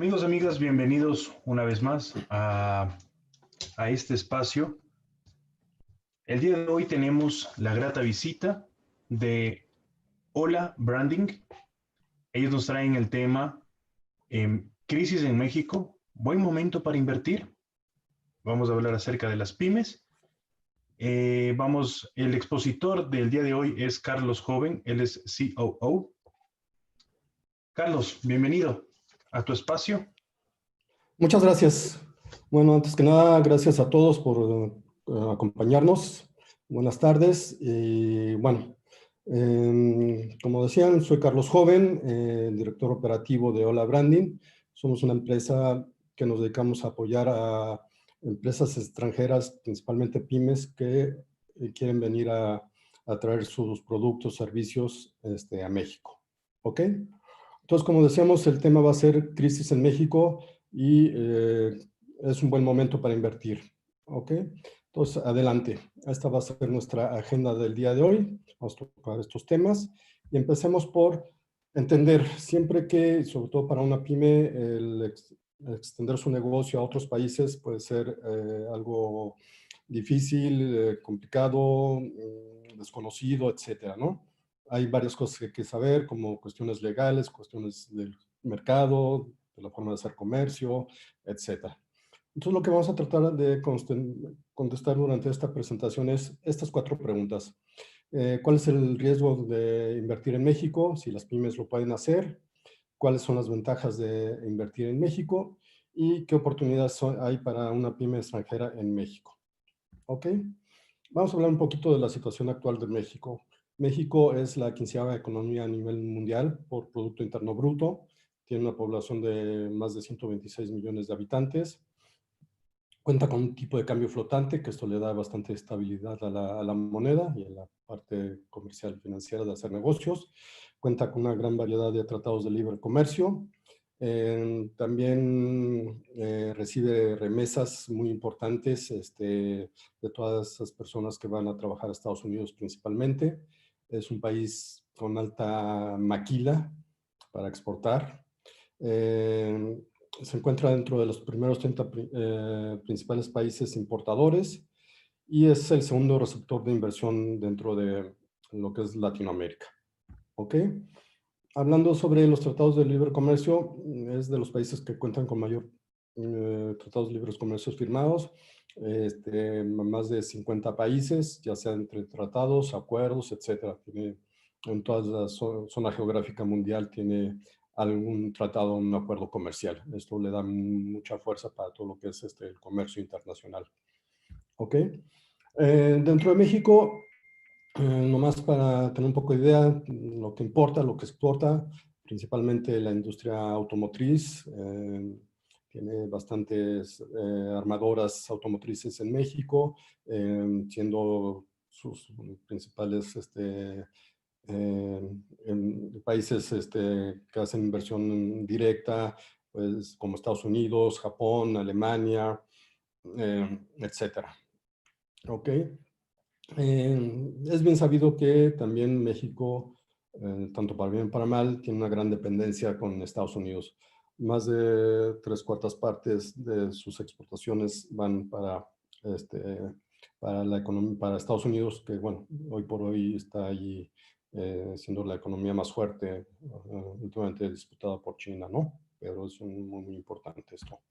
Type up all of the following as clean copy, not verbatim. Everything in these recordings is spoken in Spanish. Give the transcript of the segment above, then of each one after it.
Amigos, amigas, bienvenidos una vez más a este espacio. El día de hoy tenemos la grata visita de Hola Branding. Ellos nos traen el tema Crisis en México, buen momento para invertir. Vamos a hablar acerca de las pymes. El expositor del día de hoy es Carlos Joven, él es COO. Carlos, bienvenido a tu espacio. Muchas gracias. Bueno, antes que nada, gracias a todos por acompañarnos. Buenas tardes. Como decían, soy Carlos Joven, director operativo de Hola Branding. Somos una empresa que nos dedicamos a apoyar a empresas extranjeras, principalmente pymes, que quieren venir a traer sus productos, servicios a México. ¿Ok? Entonces, como decíamos, el tema va a ser crisis en México y es un buen momento para invertir. ¿Ok? Entonces, adelante. Esta va a ser nuestra agenda del día de hoy. Vamos a tocar estos temas y empecemos por entender siempre que, sobre todo para una pyme, el extender su negocio a otros países puede ser algo difícil, complicado, desconocido, etcétera, ¿no? Hay varias cosas que hay que saber, como cuestiones legales, cuestiones del mercado, de la forma de hacer comercio, etcétera. Entonces, lo que vamos a tratar de contestar durante esta presentación es estas 4 preguntas. ¿Cuál es el riesgo de invertir en México? Si las pymes lo pueden hacer. ¿Cuáles son las ventajas de invertir en México? ¿Y qué oportunidades hay para una pyme extranjera en México? ¿Ok? Vamos a hablar un poquito de la situación actual de México. México es la 15ª economía a nivel mundial por Producto Interno Bruto. Tiene una población de más de 126 millones de habitantes. Cuenta con un tipo de cambio flotante, que esto le da bastante estabilidad a la moneda y a la parte comercial y financiera de hacer negocios. Cuenta con una gran variedad de tratados de libre comercio. También recibe remesas muy importantes de todas esas personas que van a trabajar a Estados Unidos principalmente. Es un país con alta maquila para exportar. Se encuentra dentro de los primeros 30 principales países importadores y es el segundo receptor de inversión dentro de lo que es Latinoamérica. ¿Ok? Hablando sobre los tratados de libre comercio, es de los países que cuentan con mayor tratados de libre comercio firmados, más de 50 países, ya sea entre tratados, acuerdos, etcétera. Tiene, en toda la zona geográfica mundial tiene algún tratado, un acuerdo comercial. Esto le da mucha fuerza para todo lo que es el comercio internacional. ¿Ok? Dentro de México, nomás para tener un poco de idea, lo que importa, lo que exporta, principalmente la industria automotriz. Tiene bastantes armadoras automotrices en México, siendo sus principales países que hacen inversión directa, pues, como Estados Unidos, Japón, Alemania, etcétera. ¿Ok? Es bien sabido que también México, tanto para bien como para mal, tiene una gran dependencia con Estados Unidos. Más de 3/4 partes de sus exportaciones van para la economía, para Estados Unidos, que bueno, hoy por hoy está ahí siendo la economía más fuerte, últimamente disputada por China, ¿no? Pero es muy, muy importante esto.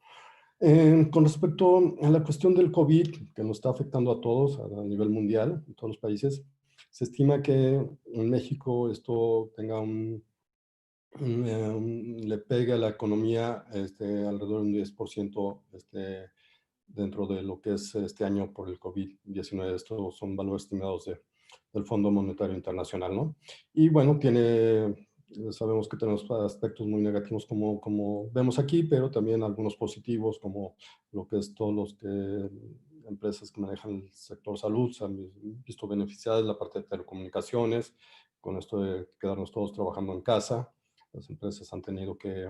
Con respecto a la cuestión del COVID, que nos está afectando a todos a nivel mundial, en todos los países, se estima que en México esto tenga le pegue a la economía alrededor de un 10% dentro de lo que es este año por el COVID-19. Estos son valores estimados del Fondo Monetario Internacional, ¿no? Y bueno, sabemos que tenemos aspectos muy negativos como vemos aquí, pero también algunos positivos, como lo que es todos los empresas que manejan el sector salud se han visto beneficiadas, la parte de telecomunicaciones, con esto de quedarnos todos trabajando en casa. Las empresas han tenido que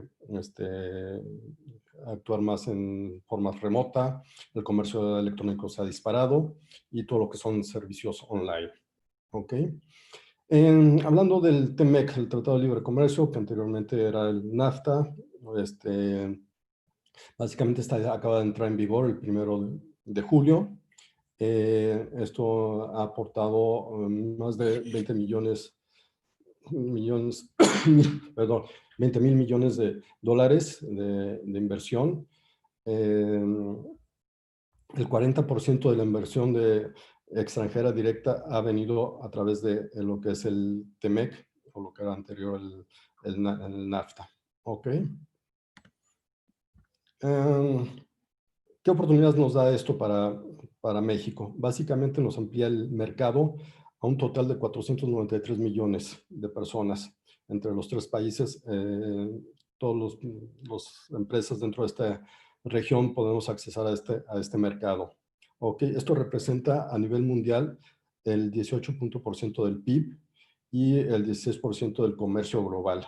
actuar más en forma remota, el comercio electrónico se ha disparado y todo lo que son servicios online. ¿Ok? Hablando del TEMEC, el Tratado de Libre Comercio, que anteriormente era el NAFTA, Básicamente acaba de entrar en vigor el 1 de julio. Esto ha aportado más de 20 millones, perdón, 20 mil millones de dólares de inversión. El 40% de la inversión extranjera directa ha venido a través de lo que es el TEMEC, o lo que era anterior el NAFTA. ¿Ok? ¿Qué oportunidades nos da esto para México? Básicamente nos amplía el mercado a un total de 493 millones de personas entre los tres países. Todas las empresas dentro de esta región podemos accesar a este mercado. Okay. Esto representa a nivel mundial el 18% del PIB y el 16% del comercio global.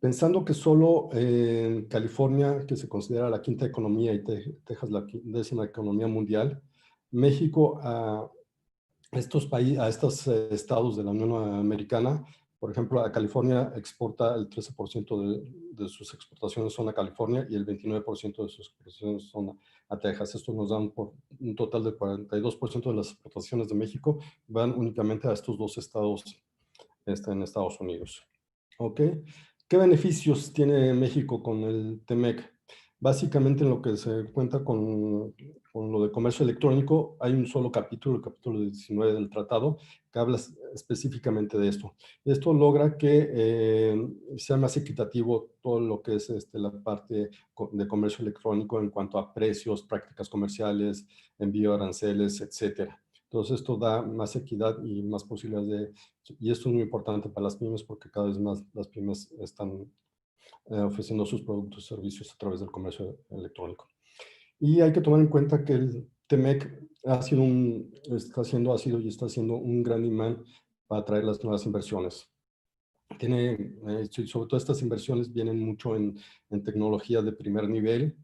Pensando que solo en California, que se considera la quinta economía, y Texas la 10ª economía mundial, México a estos estados de la Unión Americana, por ejemplo, a California exporta el 13% de sus exportaciones son a California y el 29% de sus exportaciones son a Texas. Esto nos da un total de 42% de las exportaciones de México van únicamente a estos dos estados en Estados Unidos. ¿Ok? ¿Qué beneficios tiene México con el TEMEC? Básicamente en lo que se cuenta con lo de comercio electrónico, hay un solo capítulo, el capítulo 19 del tratado, que habla específicamente de esto. Esto logra que sea más equitativo todo lo que es la parte de comercio electrónico en cuanto a precios, prácticas comerciales, envío de aranceles, etcétera. Entonces esto da más equidad y más posibilidades y esto es muy importante para las pymes porque cada vez más las pymes están ofreciendo sus productos y servicios a través del comercio electrónico. Y hay que tomar en cuenta que el TEMEC ha sido ha sido y está siendo un gran imán para atraer las nuevas inversiones. Sobre todo estas inversiones vienen mucho en tecnología de primer nivel,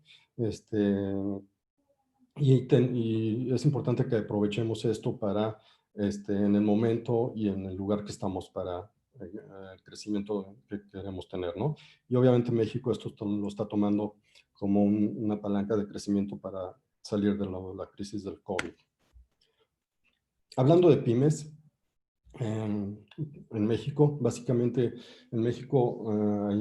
y es importante que aprovechemos esto para, en el momento y en el lugar que estamos para el crecimiento que queremos tener, ¿no? Y obviamente México esto lo está tomando como una palanca de crecimiento para salir de la crisis del COVID. Hablando de pymes, en México, básicamente en México hay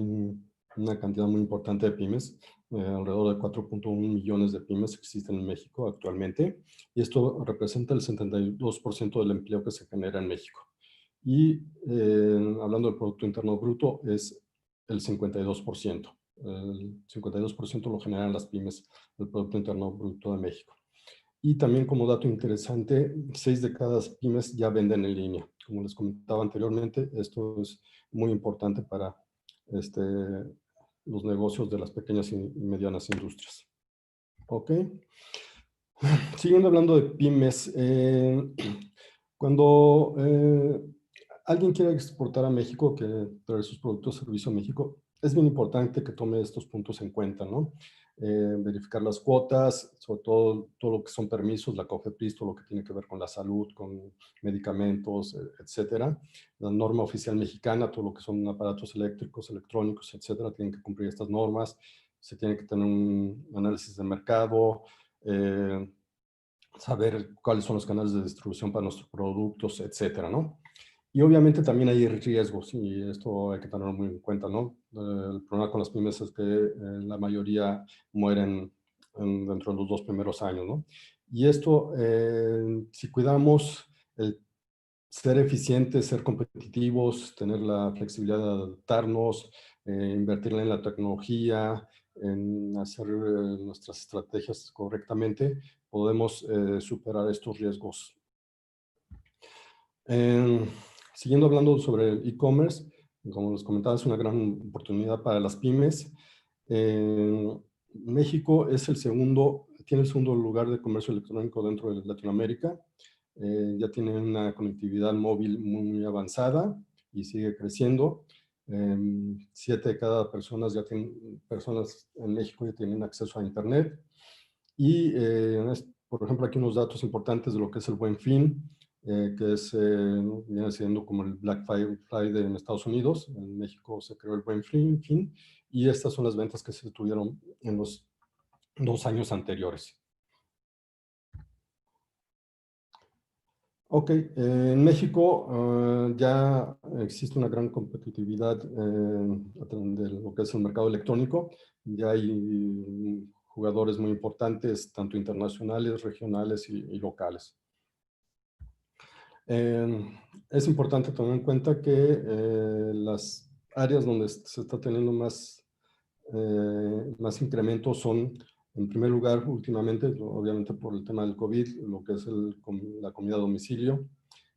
una cantidad muy importante de pymes, alrededor de 4.1 millones de pymes existen en México actualmente, y esto representa el 72% del empleo que se genera en México. Y hablando del Producto Interno Bruto, es el 52%. El 52% lo generan las pymes del Producto Interno Bruto de México. Y también como dato interesante, 6 de cada pymes ya venden en línea. Como les comentaba anteriormente, esto es muy importante para los negocios de las pequeñas y medianas industrias. ¿Ok? Siguiendo hablando de pymes, cuando alguien quiere exportar a México, que traer sus productos o servicios a México, es bien importante que tome estos puntos en cuenta, ¿no? Verificar las cuotas, sobre todo lo que son permisos, la COFEPRIS, todo lo que tiene que ver con la salud, con medicamentos, etcétera. La norma oficial mexicana, todo lo que son aparatos eléctricos, electrónicos, etcétera, tienen que cumplir estas normas. Se tiene que tener un análisis de mercado, saber cuáles son los canales de distribución para nuestros productos, etcétera, ¿no? Y obviamente también hay riesgos y esto hay que tenerlo muy en cuenta, ¿no? El problema con las pymes es que la mayoría mueren dentro de los 2 primeros años, ¿no? Y esto, si cuidamos el ser eficientes, ser competitivos, tener la flexibilidad de adaptarnos, invertirla en la tecnología, en hacer nuestras estrategias correctamente, podemos superar estos riesgos. Siguiendo hablando sobre el e-commerce, como les comentaba, es una gran oportunidad para las pymes. México tiene el segundo lugar de comercio electrónico dentro de Latinoamérica. Ya tiene una conectividad móvil muy avanzada y sigue creciendo. 7 de cada personas en México ya tienen acceso a Internet. Y, por ejemplo, aquí unos datos importantes de lo que es el Buen Fin, que viene siendo como el Black Friday en Estados Unidos. En México se creó el Buen Fin, y estas son las ventas que se tuvieron en los 2 años anteriores. Ok, en México ya existe una gran competitividad de lo que es el mercado electrónico. Ya hay jugadores muy importantes, tanto internacionales, regionales y locales. Es importante tener en cuenta que las áreas donde se está teniendo más incrementos son, en primer lugar, últimamente, obviamente por el tema del COVID, lo que es la comida a domicilio,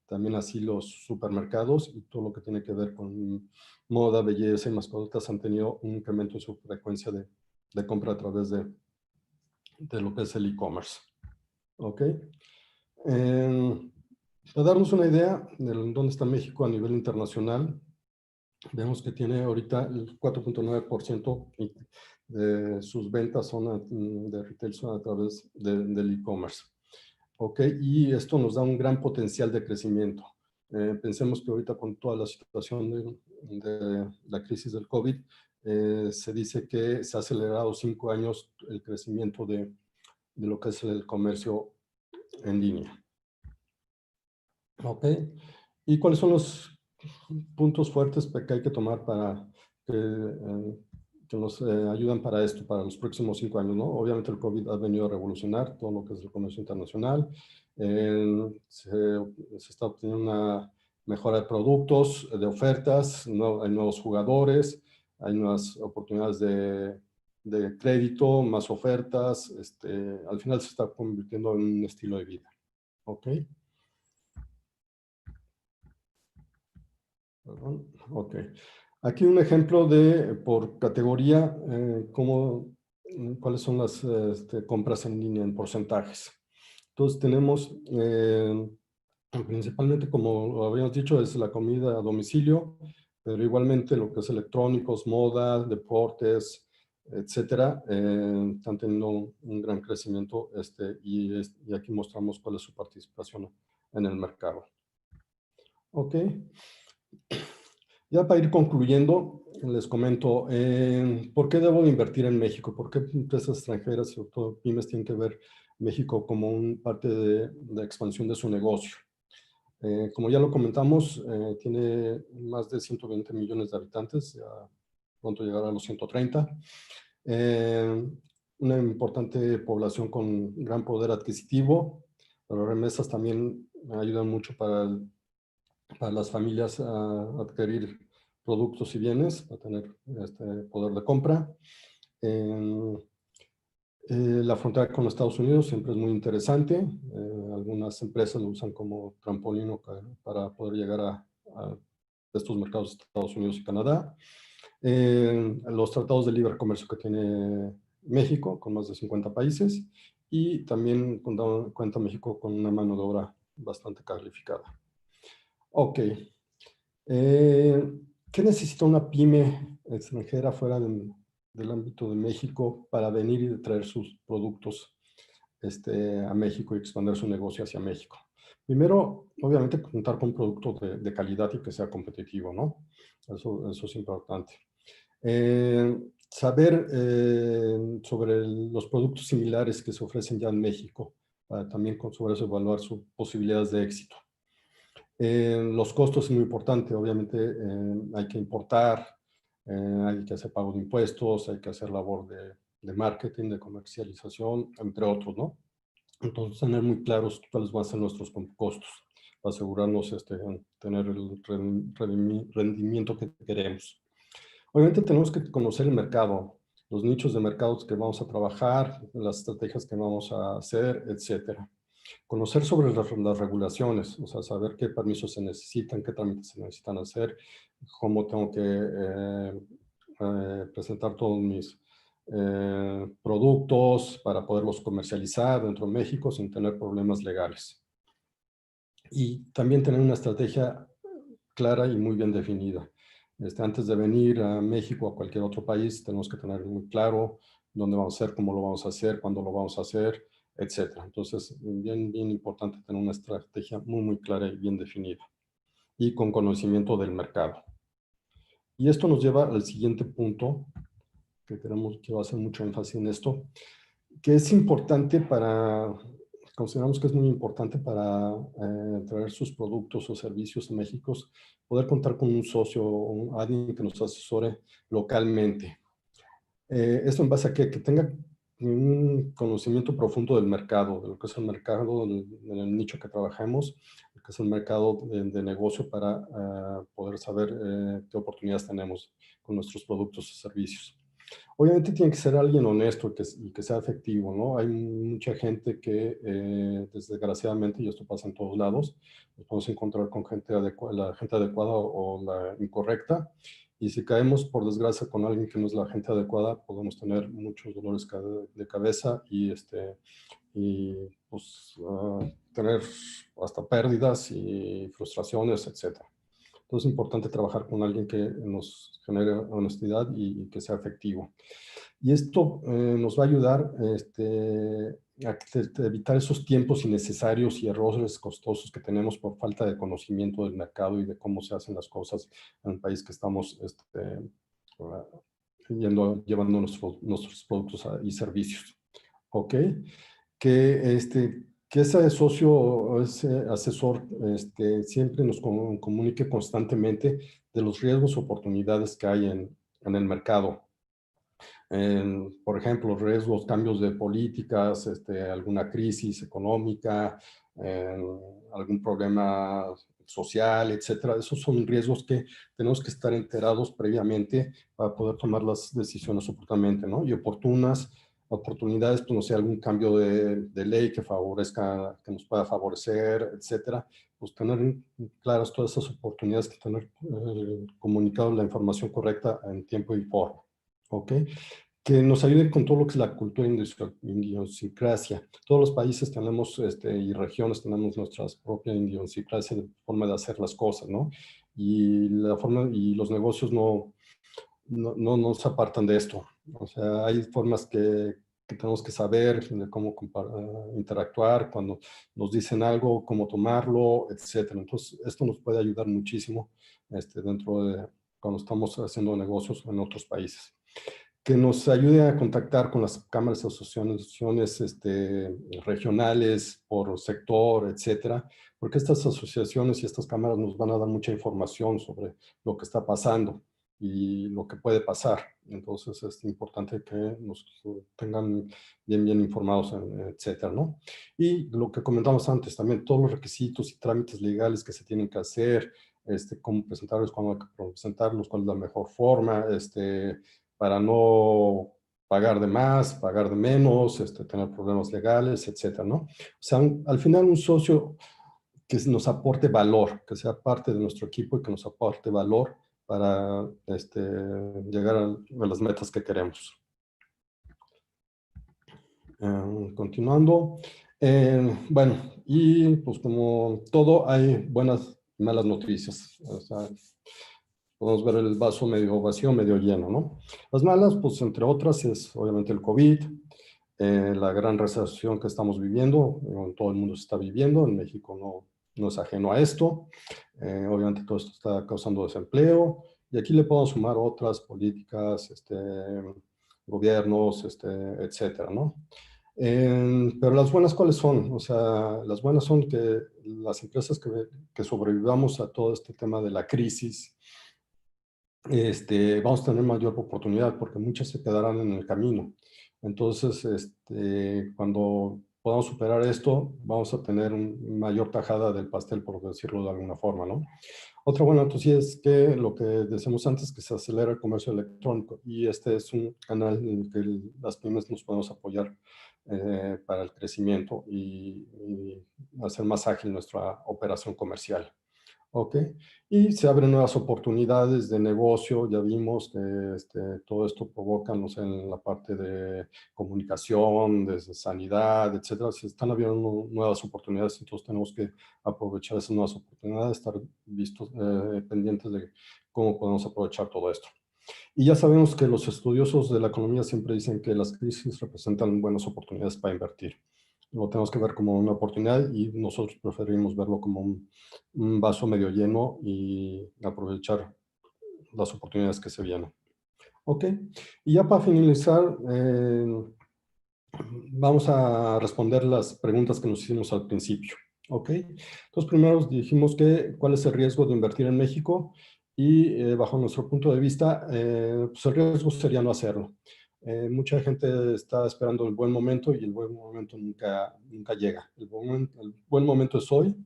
también así los supermercados y todo lo que tiene que ver con moda, belleza y mascotas han tenido un incremento en su frecuencia de compra a través de lo que es el e-commerce. ¿Ok? Para darnos una idea de dónde está México a nivel internacional, vemos que tiene ahorita el 4.9% de sus ventas de retail son a través del e-commerce. ¿Ok? Y esto nos da un gran potencial de crecimiento. Pensemos que ahorita con toda la situación de la crisis del COVID, se dice que se ha acelerado 5 años el crecimiento de lo que es el comercio en línea. ¿Ok? ¿Y cuáles son los puntos fuertes que hay que tomar para que nos ayudan para esto, para los próximos 5 años, ¿no? Obviamente el COVID ha venido a revolucionar todo lo que es el comercio internacional. Se está obteniendo una mejora de productos, de ofertas, hay nuevos jugadores, hay nuevas oportunidades de crédito, más ofertas. Al final se está convirtiendo en un estilo de vida. ¿Ok? Ok. Aquí un ejemplo por categoría, cuáles son las compras en línea en porcentajes. Entonces tenemos, principalmente, como lo habíamos dicho, es la comida a domicilio, pero igualmente lo que es electrónicos, moda, deportes, etcétera, están teniendo un gran crecimiento y aquí mostramos cuál es su participación en el mercado. Ok. Ya para ir concluyendo, les comento, ¿por qué debo de invertir en México? ¿Por qué empresas extranjeras, sobre todo pymes, tienen que ver México como parte de expansión de su negocio? Como ya lo comentamos, tiene más de 120 millones de habitantes, ya pronto llegará a los 130. Una importante población con gran poder adquisitivo. Las remesas también ayudan mucho para las familias a adquirir productos y bienes, a tener poder de compra. La frontera con los Estados Unidos siempre es muy interesante. Algunas empresas lo usan como trampolín para poder llegar a estos mercados de Estados Unidos y Canadá. Los tratados de libre comercio que tiene México con más de 50 países y también cuenta México con una mano de obra bastante calificada. Ok. ¿Qué necesita una pyme extranjera fuera del ámbito de México para venir y traer sus productos a México y expandir su negocio hacia México? Primero, obviamente, contar con un producto de calidad y que sea competitivo, ¿no? Eso es importante. Saber sobre los productos similares que se ofrecen ya en México, para también sobre eso evaluar sus posibilidades de éxito. Los costos es muy importante, obviamente hay que importar, hay que hacer pago de impuestos, hay que hacer labor de marketing, de comercialización, entre otros, ¿no? Entonces, tener muy claros cuáles van a ser nuestros costos, para asegurarnos tener el rendimiento que queremos. Obviamente tenemos que conocer el mercado, los nichos de mercados que vamos a trabajar, las estrategias que vamos a hacer, etcétera. Conocer sobre las regulaciones, o sea, saber qué permisos se necesitan, qué trámites se necesitan hacer, cómo tengo que presentar todos mis productos para poderlos comercializar dentro de México sin tener problemas legales. Y también tener una estrategia clara y muy bien definida. Antes de venir a México o a cualquier otro país, tenemos que tener muy claro dónde vamos a hacer, cómo lo vamos a hacer, cuándo lo vamos a hacer, etcétera. Entonces, bien importante tener una estrategia muy clara y bien definida y con conocimiento del mercado. Y esto nos lleva al siguiente punto, que quiero hacer mucho énfasis en esto. que es importante consideramos que es muy importante para traer sus productos o servicios a México, poder contar con un socio o alguien que nos asesore localmente. Esto en base a que tenga un conocimiento profundo del mercado, de lo que es el mercado, en el nicho que trabajamos, lo que es el mercado de negocio para poder saber qué oportunidades tenemos con nuestros productos y servicios. Obviamente tiene que ser alguien honesto y que sea efectivo, ¿no? Hay mucha gente que, desgraciadamente, y esto pasa en todos lados, nos podemos encontrar con la gente adecuada o la incorrecta, y si caemos, por desgracia, con alguien que no es la gente adecuada, podemos tener muchos dolores de cabeza y pues, tener hasta pérdidas y frustraciones, etcétera. Entonces es importante trabajar con alguien que nos genere honestidad y que sea efectivo. Y esto nos va a ayudar a evitar esos tiempos innecesarios y errores costosos que tenemos por falta de conocimiento del mercado y de cómo se hacen las cosas en el país que estamos llevando nuestros productos y servicios. ¿Ok? Que ese socio o ese asesor siempre nos comunique constantemente de los riesgos o oportunidades que hay en el mercado. Por ejemplo, riesgos, cambios de políticas, alguna crisis económica, algún problema social, etcétera. Esos son riesgos que tenemos que estar enterados previamente para poder tomar las decisiones oportunamente, ¿no? Y oportunidades, pues no sé, algún cambio de ley que favorezca, que nos pueda favorecer, etcétera. Pues tener claras todas esas oportunidades, que tener comunicado la información correcta en tiempo y forma. ¿Ok? Que nos ayuden con todo lo que es la cultura idiosincrasia. Todos los países tenemos, y regiones tenemos nuestra propia idiosincrasia de forma de hacer las cosas, ¿no? Y los negocios no se apartan de esto. O sea, hay formas que tenemos que saber de cómo interactuar, cuando nos dicen algo, cómo tomarlo, etcétera. Entonces, esto nos puede ayudar muchísimo dentro de cuando estamos haciendo negocios en otros países. Que nos ayude a contactar con las cámaras y asociaciones regionales por sector, etcétera, porque estas asociaciones y estas cámaras nos van a dar mucha información sobre lo que está pasando y lo que puede pasar. Entonces es importante que nos tengan bien informados, etcétera, ¿no? Y lo que comentamos antes también, todos los requisitos y trámites legales que se tienen que hacer, cómo presentarlos, cuándo hay que presentarlos, cuál es la mejor forma, para no pagar de más, pagar de menos, tener problemas legales, etcétera, ¿no? O sea, al final un socio que nos aporte valor, que sea parte de nuestro equipo y que nos aporte valor para llegar a las metas que queremos. Continuando. Bueno, y pues como todo, hay buenas y malas noticias. O sea, podemos ver el vaso medio vacío, medio lleno, ¿no? Las malas, pues entre otras, es obviamente el COVID, la gran recesión que estamos viviendo, todo el mundo se está viviendo, en México no es ajeno a esto. Obviamente todo esto está causando desempleo, y aquí le podemos sumar otras políticas, gobiernos, etcétera, ¿no? Pero las buenas, ¿cuáles son? O sea, las buenas son que las empresas que sobrevivamos a todo este tema de la crisis, vamos a tener mayor oportunidad porque muchas se quedarán en el camino. Entonces, cuando podamos superar esto, vamos a tener mayor tajada del pastel, por decirlo de alguna forma, ¿no? Otra buena noticia es que lo que decíamos antes, que se acelera el comercio electrónico, y este es un canal en el que las pymes nos podemos apoyar para el crecimiento y hacer más ágil nuestra operación comercial. ¿Ok? Y se abren nuevas oportunidades de negocio. Ya vimos que todo esto provoca, no sé, en la parte de comunicación, de sanidad, etcétera. Se están abriendo nuevas oportunidades, entonces tenemos que aprovechar esas nuevas oportunidades, estar pendientes de cómo podemos aprovechar todo esto. Y ya sabemos que los estudiosos de la economía siempre dicen que las crisis representan buenas oportunidades para invertir. Lo tenemos que ver como una oportunidad y nosotros preferimos verlo como un vaso medio lleno y aprovechar las oportunidades que se vienen. Ok, y ya para finalizar, Vamos a responder las preguntas que nos hicimos al principio. ¿Ok? Entonces, primero dijimos que cuál es el riesgo de invertir en México y bajo nuestro punto de vista, pues el riesgo sería no hacerlo. Mucha gente está esperando el buen momento y el buen momento nunca llega. El buen momento es hoy.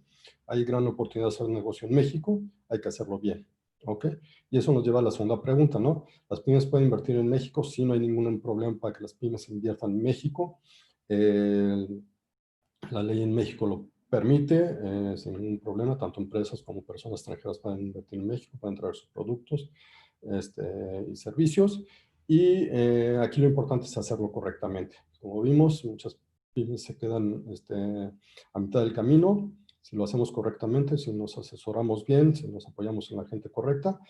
Hay gran oportunidad de hacer un negocio en México. Hay que hacerlo bien. ¿Ok? Y eso nos lleva a la segunda pregunta, ¿no? ¿Las pymes pueden invertir en México? Sí, no hay ningún problema para que las pymes inviertan en México. Eh, la ley en México lo permite sin ningún problema. Tanto empresas como personas extranjeras pueden invertir en México, pueden traer sus productos y servicios. Y aquí lo importante es hacerlo correctamente. Como vimos, muchas pymes se quedan a mitad del camino. Si lo hacemos correctamente, si nos asesoramos bien, si nos apoyamos en la gente correcta,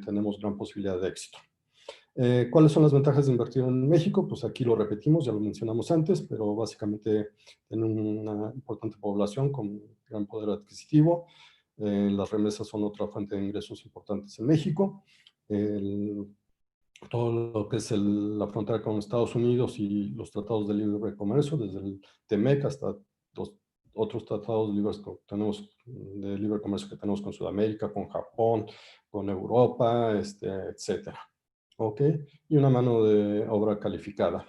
tenemos gran posibilidad de éxito. ¿Cuáles son las ventajas de invertir en México? Pues aquí lo repetimos, ya lo mencionamos antes, pero básicamente tiene una importante población con gran poder adquisitivo. Las remesas son otra fuente de ingresos importantes en México. Todo lo que es la frontera con Estados Unidos y los tratados de libre comercio, desde el TEMEC hasta los otros tratados de libre comercio que tenemos con Sudamérica, con Japón, con Europa, etcétera. ¿Ok? Y una mano de obra calificada.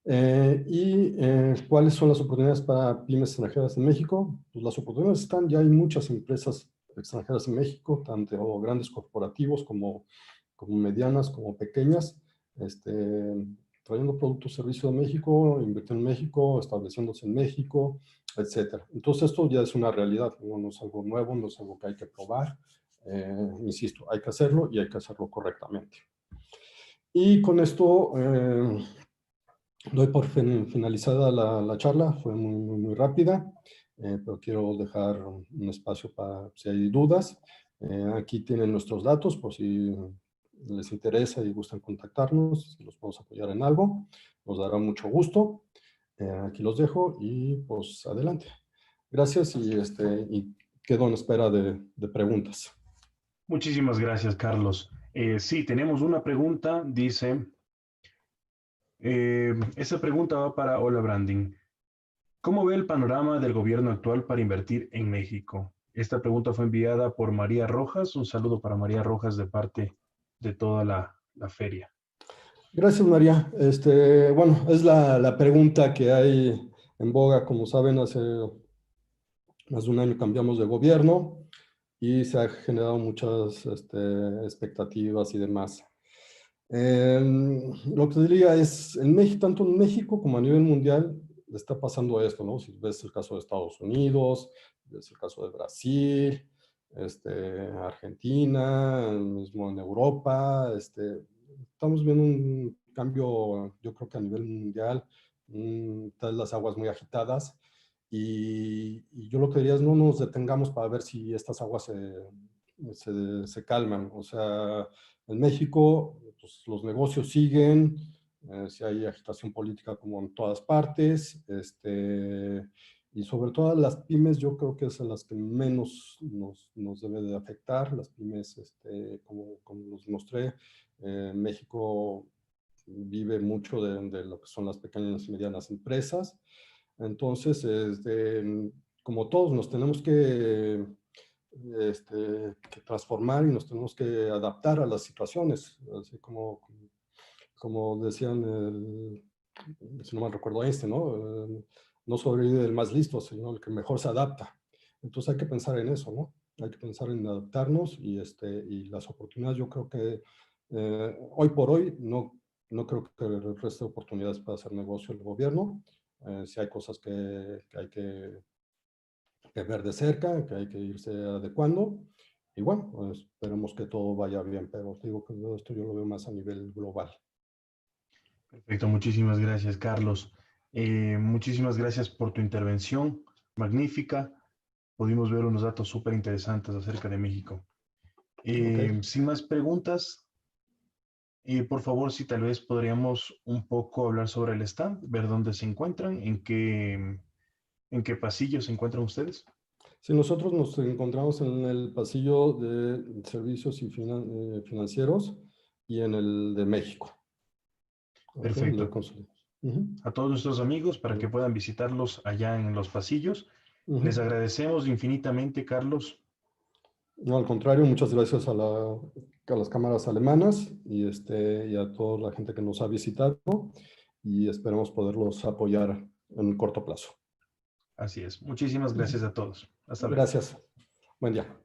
¿Cuáles son las oportunidades para pymes extranjeras en México? Pues las oportunidades están, ya hay muchas empresas extranjeras en México, tanto grandes corporativos como medianas, como pequeñas, trayendo productos y servicios de México, invirtiendo en México, estableciéndose en México, etcétera. Entonces esto ya es una realidad, no es algo nuevo, no es algo que hay que probar. Insisto, hay que hacerlo y hay que hacerlo correctamente. Y con esto doy por finalizada la charla, fue muy rápida, pero quiero dejar un espacio para si hay dudas. Aquí tienen nuestros datos por si les interesa y gustan contactarnos, si los podemos apoyar en algo, nos dará mucho gusto. Aquí los dejo y pues adelante. Gracias y quedo en espera de preguntas. Muchísimas gracias, Carlos. Sí, tenemos una pregunta, dice, esa pregunta va para Hola Branding. ¿Cómo ve el panorama del gobierno actual para invertir en México? Esta pregunta fue enviada por María Rojas. Un saludo para María Rojas de parte de toda la feria. Gracias, María. Bueno, es la pregunta que hay en boga. Como saben, hace más de un año cambiamos de gobierno y se han generado muchas expectativas y demás. Lo que diría es, en México, tanto en México como a nivel mundial, está pasando esto, ¿no? Si ves el caso de Estados Unidos, ves el caso de Brasil, Argentina, mismo en Europa, estamos viendo un cambio, yo creo que a nivel mundial, están las aguas muy agitadas y yo lo que diría es no nos detengamos para ver si estas aguas se calman. O sea, en México pues, los negocios siguen, si hay agitación política como en todas partes, y sobre todo las pymes yo creo que es a las que menos nos debe de afectar. Las pymes, como los mostré, México vive mucho de lo que son las pequeñas y medianas empresas. Entonces, como todos nos tenemos que transformar y nos tenemos que adaptar a las situaciones, así como decían, si no me recuerdo ¿no? No sobrevive el más listo, sino el que mejor se adapta. Entonces hay que pensar en eso, ¿no? Hay que pensar en adaptarnos y las oportunidades, yo creo que hoy por hoy no creo que el resto de oportunidades para hacer negocio el gobierno. Si hay cosas que hay que ver de cerca, que hay que irse adecuando. Y bueno, pues esperemos que todo vaya bien, pero digo que esto yo lo veo más a nivel global. Perfecto, muchísimas gracias, Carlos. Muchísimas gracias por tu intervención, magnífica. Pudimos ver unos datos súper interesantes acerca de México. Okay. Sin más preguntas, por favor, si tal vez podríamos un poco hablar sobre el stand, ver dónde se encuentran, en qué pasillo se encuentran ustedes. Si nosotros nos encontramos en el pasillo de servicios y financieros y en el de México. Okay, el de Perfecto. consulta. a todos nuestros amigos para que puedan visitarlos allá en los pasillos. Les agradecemos infinitamente, Carlos. No, al contrario, muchas gracias a las cámaras alemanas y a toda la gente que nos ha visitado, y esperemos poderlos apoyar en el corto plazo. Así es. Muchísimas gracias a todos. Hasta luego. Gracias. Buen día.